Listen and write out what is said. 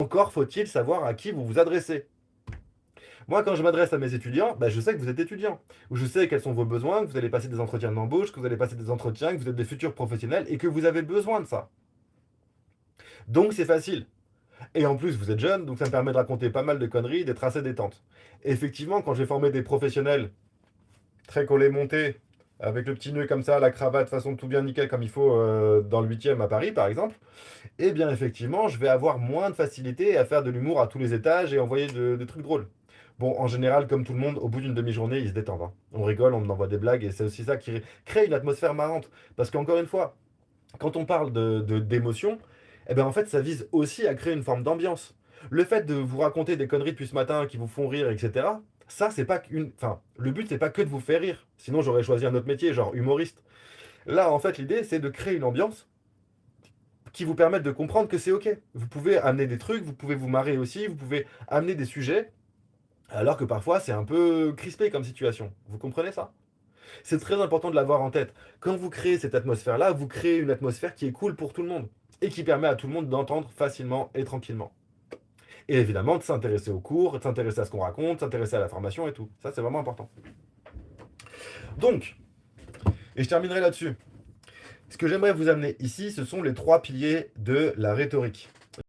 Encore faut-il savoir à qui vous vous adressez. Moi, quand je m'adresse à mes étudiants, bah, je sais que vous êtes étudiants, ou je sais quels sont vos besoins, que vous allez passer des entretiens d'embauche, que vous allez passer des entretiens, que vous êtes des futurs professionnels et que vous avez besoin de ça. Donc c'est facile. Et en plus, vous êtes jeune, donc ça me permet de raconter pas mal de conneries, d'être assez détente. Et effectivement, quand j'ai formé des professionnels très collés montés, avec le petit nœud comme ça, la cravate, façon tout bien nickel comme il faut dans le 8e à Paris par exemple, eh bien effectivement, je vais avoir moins de facilité à faire de l'humour à tous les étages et envoyer de trucs drôles. Bon, en général, comme tout le monde, au bout d'une demi-journée, ils se détendent, hein. On rigole, on envoie des blagues et c'est aussi ça qui crée une atmosphère marrante. Parce qu'encore une fois, quand on parle d'émotion, eh ben en fait, ça vise aussi à créer une forme d'ambiance. Le fait de vous raconter des conneries depuis ce matin qui vous font rire, etc., ça, c'est pas qu'une. Enfin, le but, c'est pas que de vous faire rire. Sinon, j'aurais choisi un autre métier, genre humoriste. Là, en fait, l'idée, c'est de créer une ambiance qui vous permette de comprendre que c'est OK. Vous pouvez amener des trucs, vous pouvez vous marrer aussi, vous pouvez amener des sujets, alors que parfois, c'est un peu crispé comme situation. Vous comprenez ça? C'est très important de l'avoir en tête. Quand vous créez cette atmosphère-là, vous créez une atmosphère qui est cool pour tout le monde et qui permet à tout le monde d'entendre facilement et tranquillement. Et évidemment, de s'intéresser aux cours, de s'intéresser à ce qu'on raconte, de s'intéresser à la formation et tout. Ça, c'est vraiment important. Donc, et je terminerai là-dessus. Ce que j'aimerais vous amener ici, ce sont les trois piliers de la rhétorique.